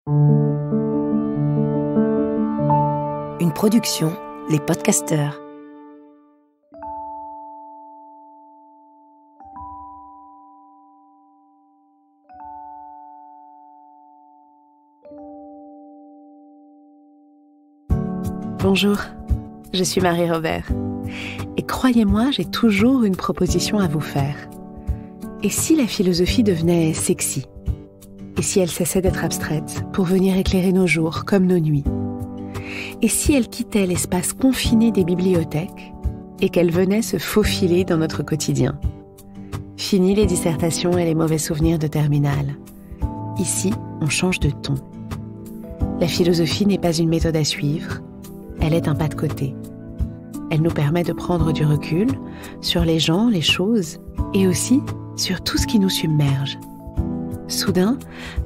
Une production, Les Podcasteurs. Bonjour, je suis Marie-Robert. Et croyez-moi, j'ai toujours une proposition à vous faire. Et si la philosophie devenait sexy ? Et si elle cessait d'être abstraite pour venir éclairer nos jours comme nos nuits ? Et si elle quittait l'espace confiné des bibliothèques et qu'elle venait se faufiler dans notre quotidien ? Fini les dissertations et les mauvais souvenirs de terminale. Ici, on change de ton. La philosophie n'est pas une méthode à suivre, elle est un pas de côté. Elle nous permet de prendre du recul sur les gens, les choses et aussi sur tout ce qui nous submerge. Soudain,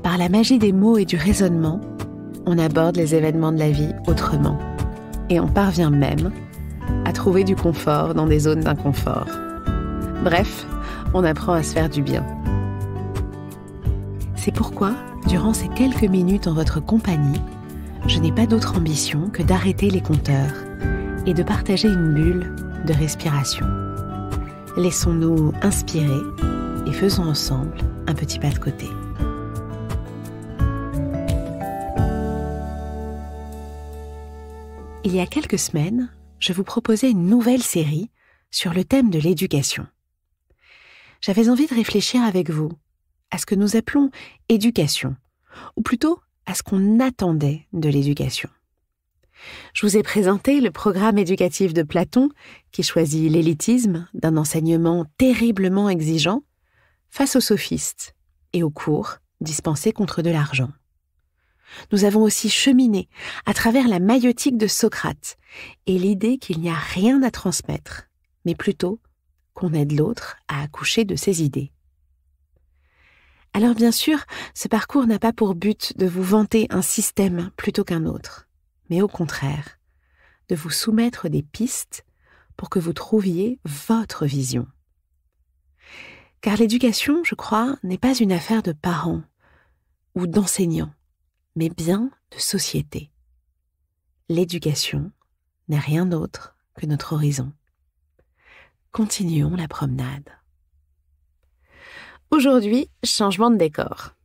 par la magie des mots et du raisonnement, on aborde les événements de la vie autrement. Et on parvient même à trouver du confort dans des zones d'inconfort. Bref, on apprend à se faire du bien. C'est pourquoi, durant ces quelques minutes en votre compagnie, je n'ai pas d'autre ambition que d'arrêter les compteurs et de partager une bulle de respiration. Laissons-nous inspirer et faisons ensemble un petit pas de côté. Il y a quelques semaines, je vous proposais une nouvelle série sur le thème de l'éducation. J'avais envie de réfléchir avec vous à ce que nous appelons éducation, ou plutôt à ce qu'on attendait de l'éducation. Je vous ai présenté le programme éducatif de Platon qui choisit l'élitisme d'un enseignement terriblement exigeant face aux sophistes et aux cours dispensés contre de l'argent. Nous avons aussi cheminé à travers la maïeutique de Socrate et l'idée qu'il n'y a rien à transmettre, mais plutôt qu'on aide l'autre à accoucher de ses idées. Alors bien sûr, ce parcours n'a pas pour but de vous vanter un système plutôt qu'un autre, mais au contraire, de vous soumettre des pistes pour que vous trouviez votre vision. Car l'éducation, je crois, n'est pas une affaire de parents ou d'enseignants, mais bien de société. L'éducation n'est rien d'autre que notre horizon. Continuons la promenade. Aujourd'hui, changement de décor.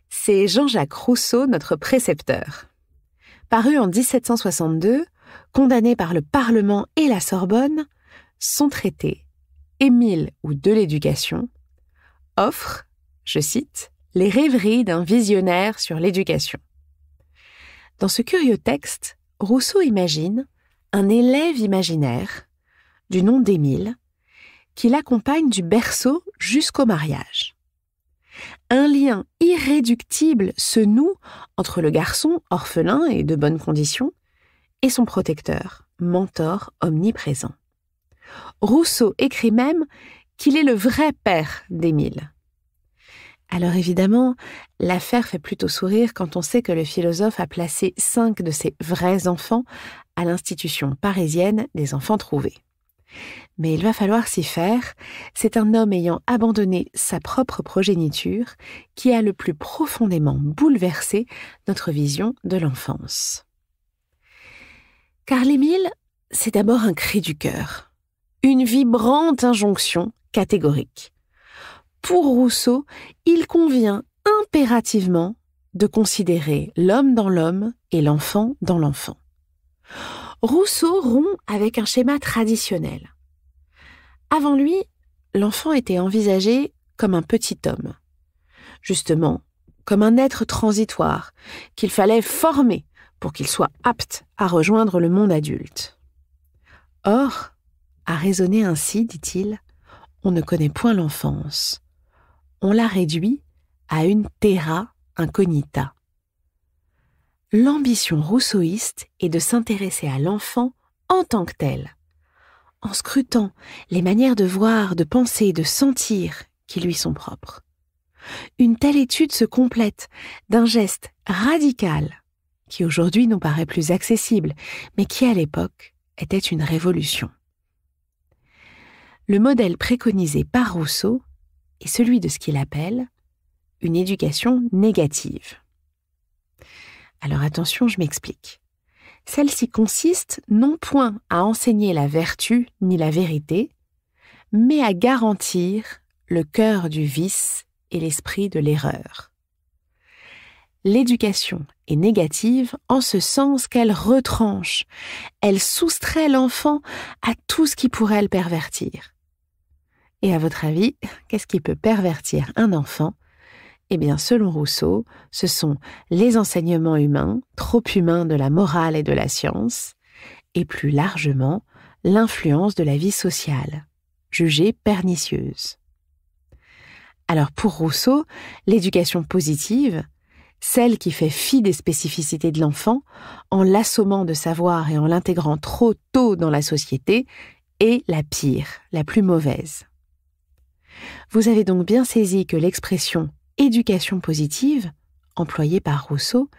C'est Jean-Jacques Rousseau, notre précepteur. Paru en 1762, condamné par le Parlement et la Sorbonne, son traité « Émile ou de l'éducation » offre, je cite, « les rêveries d'un visionnaire sur l'éducation ». Dans ce curieux texte, Rousseau imagine un élève imaginaire, du nom d'Émile, qui l'accompagne du berceau jusqu'au mariage. Un lien irréductible se noue entre le garçon, orphelin et de bonnes conditions, et son protecteur, mentor omniprésent. Rousseau écrit même qu'il est le vrai père d'Émile. Alors évidemment, l'affaire fait plutôt sourire quand on sait que le philosophe a placé 5 de ses vrais enfants à l'institution parisienne des enfants trouvés. Mais il va falloir s'y faire, c'est un homme ayant abandonné sa propre progéniture qui a le plus profondément bouleversé notre vision de l'enfance. Car l'Émile, c'est d'abord un cri du cœur, une vibrante injonction catégorique. Pour Rousseau, il convient impérativement de considérer l'homme dans l'homme et l'enfant dans l'enfant. Rousseau rompt avec un schéma traditionnel. Avant lui, l'enfant était envisagé comme un petit homme. Justement, comme un être transitoire qu'il fallait former pour qu'il soit apte à rejoindre le monde adulte. Or, à raisonner ainsi, dit-il, on ne connaît point l'enfance. On la réduit à une terra incognita. L'ambition rousseauiste est de s'intéresser à l'enfant en tant que tel, en scrutant les manières de voir, de penser, de sentir qui lui sont propres. Une telle étude se complète d'un geste radical qui aujourd'hui nous paraît plus accessible, mais qui à l'époque était une révolution. Le modèle préconisé par Rousseau est celui de ce qu'il appelle une éducation négative. Alors attention, je m'explique. Celle-ci consiste non point à enseigner la vertu ni la vérité, mais à garantir le cœur du vice et l'esprit de l'erreur. L'éducation est négative en ce sens qu'elle retranche, elle soustrait l'enfant à tout ce qui pourrait le pervertir. Et à votre avis, qu'est-ce qui peut pervertir un enfant ? Eh bien, selon Rousseau, ce sont les enseignements humains, trop humains de la morale et de la science, et plus largement, l'influence de la vie sociale, jugée pernicieuse. Alors pour Rousseau, l'éducation positive, celle qui fait fi des spécificités de l'enfant, en l'assommant de savoir et en l'intégrant trop tôt dans la société, est la pire, la plus mauvaise. Vous avez donc bien saisi que l'expression « éducation positive », employée par Rousseau,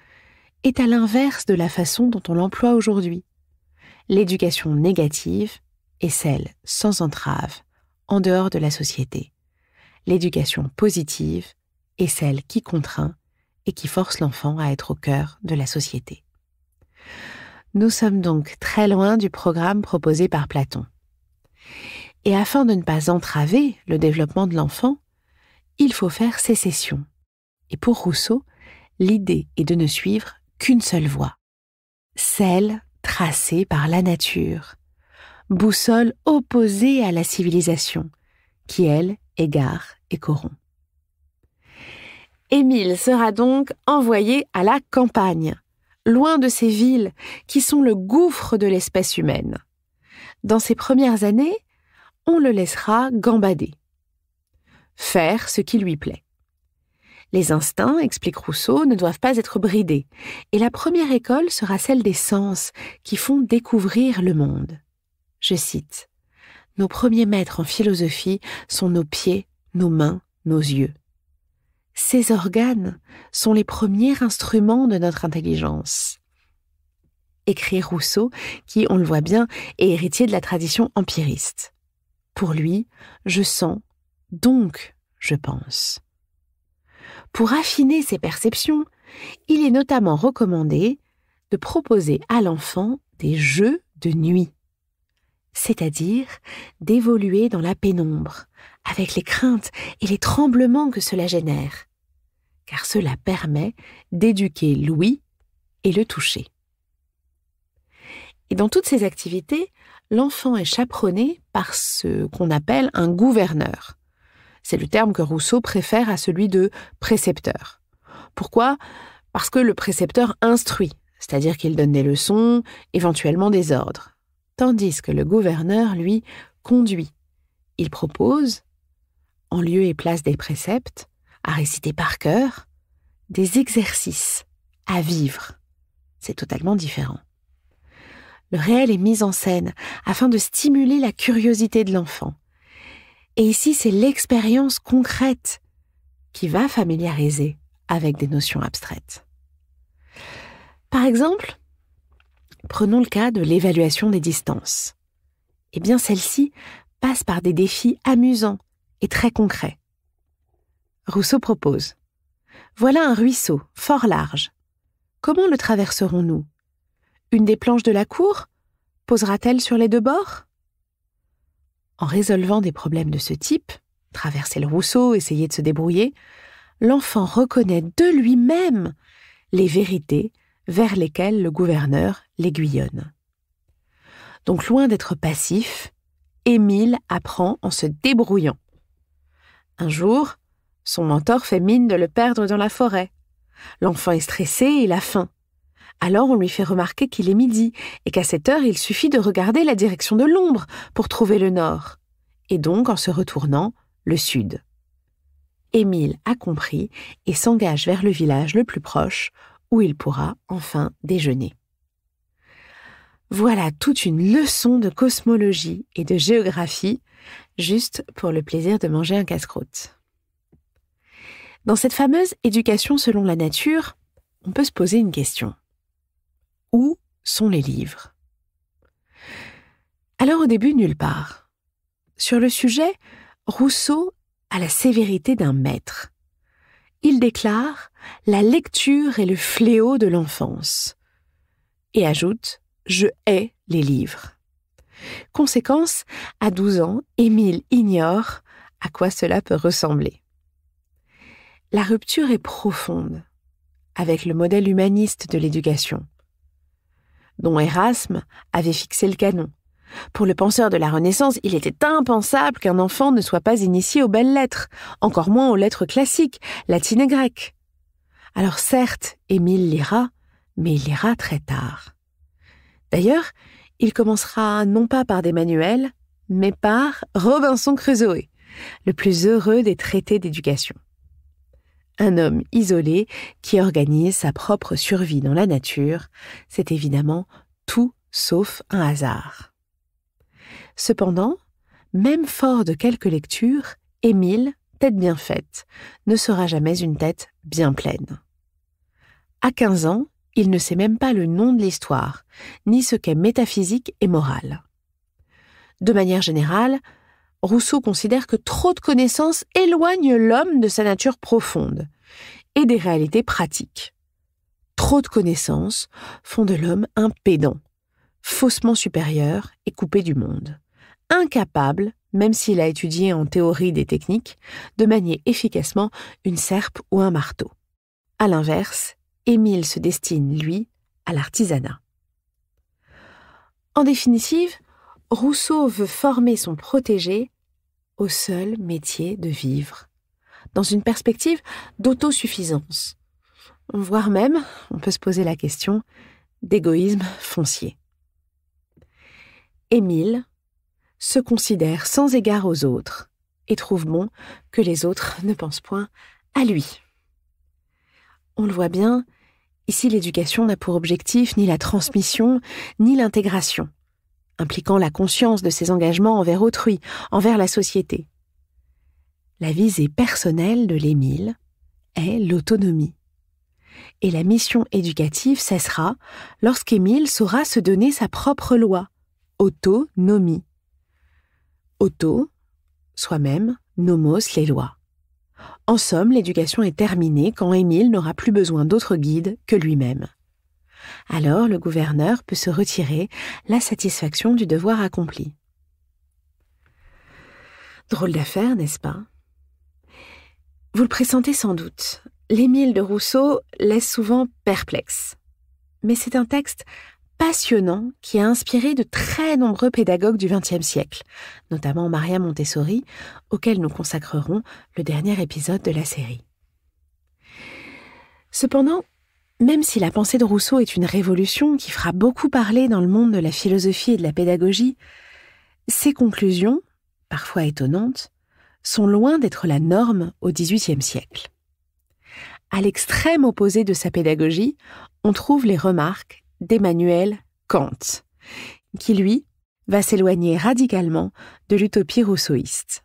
est à l'inverse de la façon dont on l'emploie aujourd'hui. L'éducation négative est celle sans entrave, en dehors de la société. L'éducation positive est celle qui contraint et qui force l'enfant à être au cœur de la société. Nous sommes donc très loin du programme proposé par Platon. Et afin de ne pas entraver le développement de l'enfant, il faut faire sécession. Et pour Rousseau, l'idée est de ne suivre qu'une seule voie, celle tracée par la nature, boussole opposée à la civilisation, qui, elle, égare et corrompt. Émile sera donc envoyé à la campagne, loin de ces villes qui sont le gouffre de l'espèce humaine. Dans ses premières années, on le laissera gambader, faire ce qui lui plaît. Les instincts, explique Rousseau, ne doivent pas être bridés, et la première école sera celle des sens qui font découvrir le monde. Je cite, « Nos premiers maîtres en philosophie sont nos pieds, nos mains, nos yeux. Ces organes sont les premiers instruments de notre intelligence. » Écrit Rousseau, qui, on le voit bien, est héritier de la tradition empiriste. Pour lui, je sens, donc je pense. Pour affiner ses perceptions, il est notamment recommandé de proposer à l'enfant des jeux de nuit, c'est-à-dire d'évoluer dans la pénombre, avec les craintes et les tremblements que cela génère, car cela permet d'éduquer l'ouïe et le toucher. Et dans toutes ces activités, l'enfant est chaperonné par ce qu'on appelle un gouverneur. C'est le terme que Rousseau préfère à celui de précepteur. Pourquoi ? Parce que le précepteur instruit, c'est-à-dire qu'il donne des leçons, éventuellement des ordres, tandis que le gouverneur, lui, conduit. Il propose, en lieu et place des préceptes, à réciter par cœur, des exercices à vivre. C'est totalement différent. Le réel est mis en scène afin de stimuler la curiosité de l'enfant. Et ici, c'est l'expérience concrète qui va familiariser avec des notions abstraites. Par exemple, prenons le cas de l'évaluation des distances. Eh bien, celle-ci passe par des défis amusants et très concrets. Rousseau propose « Voilà un ruisseau fort large. Comment le traverserons-nous ? Une des planches de la cour posera-t-elle sur les deux bords ? » En résolvant des problèmes de ce type, traverser le ruisseau, essayer de se débrouiller, l'enfant reconnaît de lui-même les vérités vers lesquelles le gouverneur l'aiguillonne. Donc, loin d'être passif, Émile apprend en se débrouillant. Un jour, son mentor fait mine de le perdre dans la forêt. L'enfant est stressé et il a faim. Alors on lui fait remarquer qu'il est midi et qu'à cette heure, il suffit de regarder la direction de l'ombre pour trouver le nord. Et donc, en se retournant, le sud. Émile a compris et s'engage vers le village le plus proche où il pourra enfin déjeuner. Voilà toute une leçon de cosmologie et de géographie, juste pour le plaisir de manger un casse-croûte. Dans cette fameuse éducation selon la nature, on peut se poser une question. Où sont les livres ? Alors au début, nulle part. Sur le sujet, Rousseau a la sévérité d'un maître. Il déclare la lecture est le fléau de l'enfance. Et ajoute « Je hais les livres ». Conséquence, à 12 ans, Émile ignore à quoi cela peut ressembler. La rupture est profonde avec le modèle humaniste de l'éducation, dont Erasme avait fixé le canon. Pour le penseur de la Renaissance, il était impensable qu'un enfant ne soit pas initié aux belles lettres, encore moins aux lettres classiques, latines et grecques. Alors certes, Émile lira, mais il lira très tard. D'ailleurs, il commencera non pas par des manuels, mais par Robinson Crusoe, le plus heureux des traités d'éducation. Un homme isolé qui organise sa propre survie dans la nature, c'est évidemment tout sauf un hasard. Cependant, même fort de quelques lectures, Émile, tête bien faite, ne sera jamais une tête bien pleine. À 15 ans, il ne sait même pas le nom de l'histoire, ni ce qu'est métaphysique et morale. De manière générale, Rousseau considère que trop de connaissances éloignent l'homme de sa nature profonde et des réalités pratiques. Trop de connaissances font de l'homme un pédant, faussement supérieur et coupé du monde, incapable, même s'il a étudié en théorie des techniques, de manier efficacement une serpe ou un marteau. À l'inverse, Émile se destine, lui, à l'artisanat. En définitive, Rousseau veut former son protégé au seul métier de vivre, dans une perspective d'autosuffisance, voire même, on peut se poser la question, d'égoïsme foncier. Émile se considère sans égard aux autres et trouve bon que les autres ne pensent point à lui. On le voit bien, ici l'éducation n'a pour objectif ni la transmission, ni l'intégration, impliquant la conscience de ses engagements envers autrui, envers la société. La visée personnelle de l'Émile est l'autonomie. Et la mission éducative cessera lorsqu'Émile saura se donner sa propre loi, autonomie. Auto, soi-même, nomos, les lois. En somme, l'éducation est terminée quand Émile n'aura plus besoin d'autre guide que lui-même. Alors, le gouverneur peut se retirer la satisfaction du devoir accompli. Drôle d'affaire, n'est-ce pas ? Vous le pressentez sans doute, l'Émile de Rousseau laisse souvent perplexe. Mais c'est un texte passionnant qui a inspiré de très nombreux pédagogues du XXe siècle, notamment Maria Montessori, auquel nous consacrerons le dernier épisode de la série. Cependant, même si la pensée de Rousseau est une révolution qui fera beaucoup parler dans le monde de la philosophie et de la pédagogie, ses conclusions, parfois étonnantes, sont loin d'être la norme au XVIIIe siècle. À l'extrême opposé de sa pédagogie, on trouve les remarques d'Emmanuel Kant, qui, lui, va s'éloigner radicalement de l'utopie rousseauiste.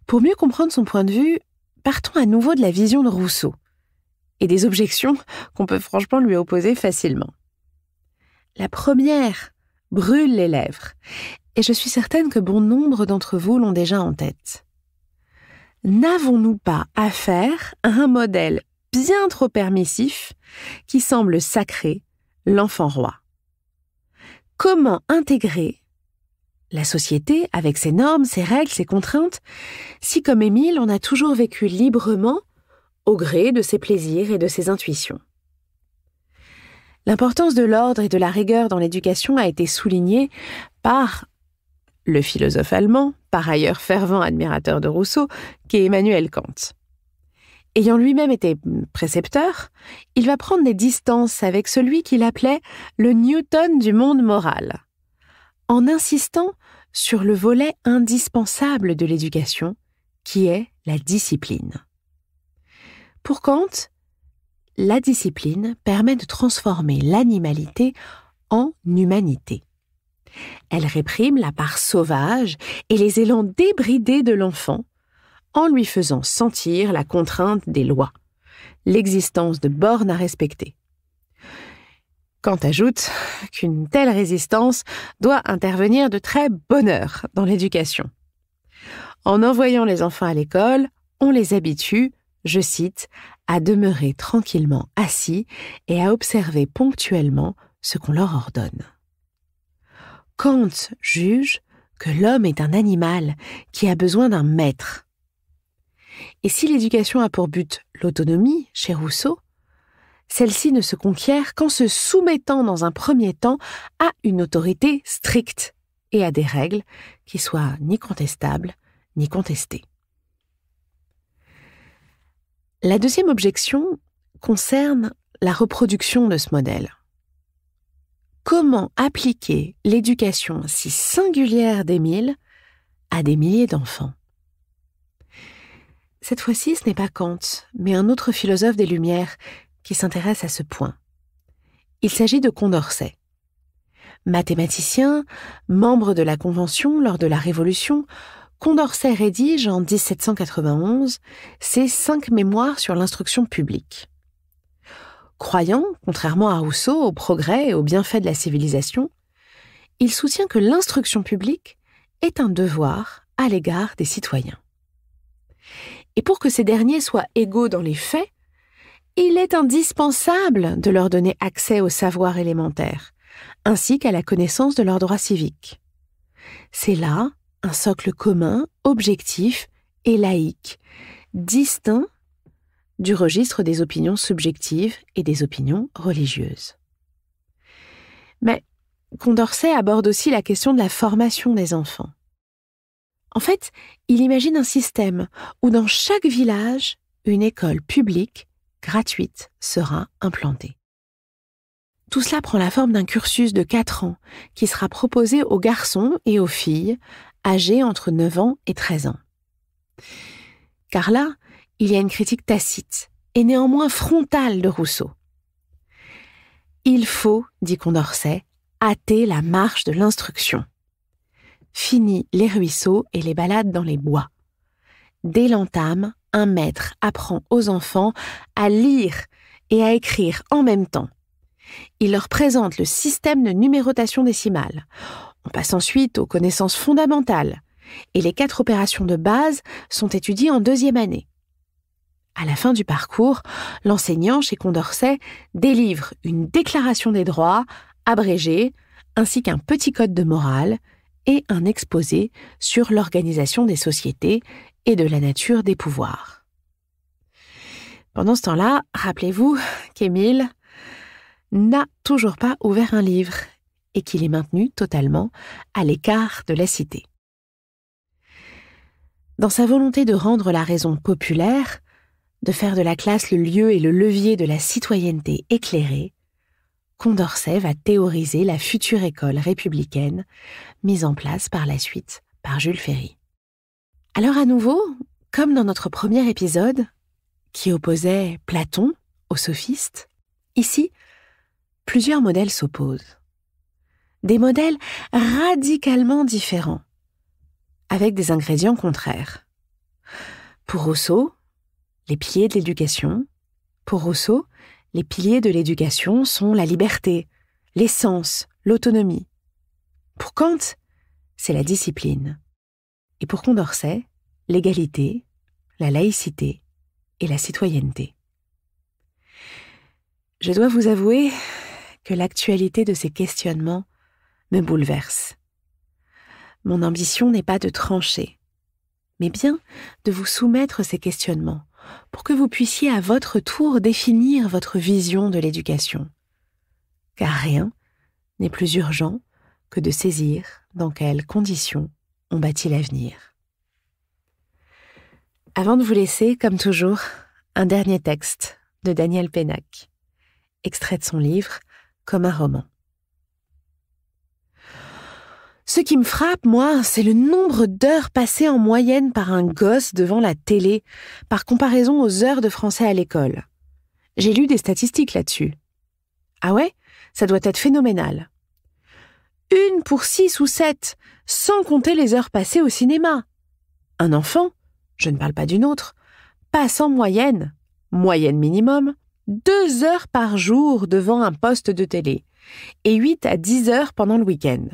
Pour mieux comprendre son point de vue, partons à nouveau de la vision de Rousseau et des objections qu'on peut franchement lui opposer facilement. La première brûle les lèvres, et je suis certaine que bon nombre d'entre vous l'ont déjà en tête. N'avons-nous pas affaire à un modèle bien trop permissif qui semble sacrer l'enfant roi? Comment intégrer la société avec ses normes, ses règles, ses contraintes, si comme Émile, on a toujours vécu librement au gré de ses plaisirs et de ses intuitions? L'importance de l'ordre et de la rigueur dans l'éducation a été soulignée par le philosophe allemand, par ailleurs fervent admirateur de Rousseau, qu'est Emmanuel Kant. Ayant lui-même été précepteur, il va prendre des distances avec celui qu'il appelait le Newton du monde moral, en insistant sur le volet indispensable de l'éducation, qui est la discipline. Pour Kant, la discipline permet de transformer l'animalité en humanité. Elle réprime la part sauvage et les élans débridés de l'enfant, en lui faisant sentir la contrainte des lois, l'existence de bornes à respecter. Kant ajoute qu'une telle résistance doit intervenir de très bonne heure dans l'éducation. En envoyant les enfants à l'école, on les habitue, je cite, à demeurer tranquillement assis et à observer ponctuellement ce qu'on leur ordonne. Kant juge que l'homme est un animal qui a besoin d'un maître. Et si l'éducation a pour but l'autonomie, chez Rousseau, celle-ci ne se conquiert qu'en se soumettant dans un premier temps à une autorité stricte et à des règles qui soient ni contestables ni contestées. La deuxième objection concerne la reproduction de ce modèle. Comment appliquer l'éducation si singulière d'Émile à des milliers d'enfants ? Cette fois-ci, ce n'est pas Kant, mais un autre philosophe des Lumières qui s'intéresse à ce point. Il s'agit de Condorcet. Mathématicien, membre de la Convention lors de la Révolution, Condorcet rédige en 1791 ses 5 mémoires sur l'instruction publique. Croyant, contrairement à Rousseau, au progrès et aux bienfaits de la civilisation, il soutient que l'instruction publique est un devoir à l'égard des citoyens. Et pour que ces derniers soient égaux dans les faits, il est indispensable de leur donner accès au savoir élémentaire, ainsi qu'à la connaissance de leurs droits civiques. C'est là un socle commun, objectif et laïque, distinct du registre des opinions subjectives et des opinions religieuses. Mais Condorcet aborde aussi la question de la formation des enfants. En fait, il imagine un système où dans chaque village, une école publique gratuite sera implantée. Tout cela prend la forme d'un cursus de 4 ans qui sera proposé aux garçons et aux filles âgés entre 9 ans et 13 ans. Car là, il y a une critique tacite et néanmoins frontale de Rousseau. Il faut, dit Condorcet, hâter la marche de l'instruction. Fini les ruisseaux et les balades dans les bois. Dès l'entame, un maître apprend aux enfants à lire et à écrire en même temps. Il leur présente le système de numérotation décimale. On passe ensuite aux connaissances fondamentales et les 4 opérations de base sont étudiées en 2e année. À la fin du parcours, l'enseignant chez Condorcet délivre une déclaration des droits abrégée ainsi qu'un petit code de morale et un exposé sur l'organisation des sociétés et de la nature des pouvoirs. Pendant ce temps-là, rappelez-vous qu'Émile n'a toujours pas ouvert un livre et qu'il est maintenu totalement à l'écart de la cité. Dans sa volonté de rendre la raison populaire, de faire de la classe le lieu et le levier de la citoyenneté éclairée, Condorcet va théoriser la future école républicaine mise en place par la suite par Jules Ferry. Alors à nouveau, comme dans notre premier épisode, qui opposait Platon aux sophistes, ici, plusieurs modèles s'opposent. Des modèles radicalement différents, avec des ingrédients contraires. Pour Rousseau, les piliers de l'éducation. Pour Rousseau, les piliers de l'éducation sont la liberté, l'essence, l'autonomie. Pour Kant, c'est la discipline. Et pour Condorcet, l'égalité, la laïcité et la citoyenneté. Je dois vous avouer que l'actualité de ces questionnements me bouleverse. Mon ambition n'est pas de trancher, mais bien de vous soumettre ces questionnements pour que vous puissiez à votre tour définir votre vision de l'éducation. Car rien n'est plus urgent que de saisir dans quelles conditions on bâtit l'avenir. Avant de vous laisser, comme toujours, un dernier texte de Daniel Pénac, extrait de son livre « Comme un roman ». Ce qui me frappe, moi, c'est le nombre d'heures passées en moyenne par un gosse devant la télé, par comparaison aux heures de français à l'école. J'ai lu des statistiques là-dessus. Ah ouais, ça doit être phénoménal. 1 pour 6 ou 7, sans compter les heures passées au cinéma. Un enfant, je ne parle pas d'une autre, passe en moyenne minimum, 2 heures par jour devant un poste de télé, et 8 à 10 heures pendant le week-end.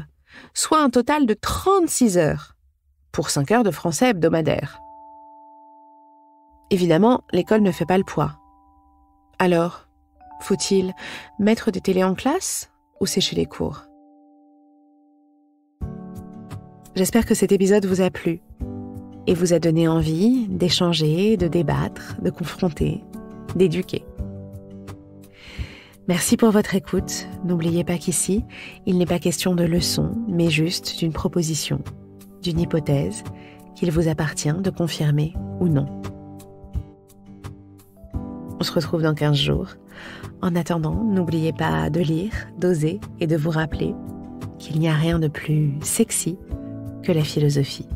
Soit un total de 36 heures, pour 5 heures de français hebdomadaire. Évidemment, l'école ne fait pas le poids. Alors, faut-il mettre des télés en classe ou sécher les cours? J'espère que cet épisode vous a plu et vous a donné envie d'échanger, de débattre, de confronter, d'éduquer. Merci pour votre écoute. N'oubliez pas qu'ici, il n'est pas question de leçons, mais juste d'une proposition, d'une hypothèse qu'il vous appartient de confirmer ou non. On se retrouve dans 15 jours. En attendant, n'oubliez pas de lire, d'oser et de vous rappeler qu'il n'y a rien de plus sexy que la philosophie.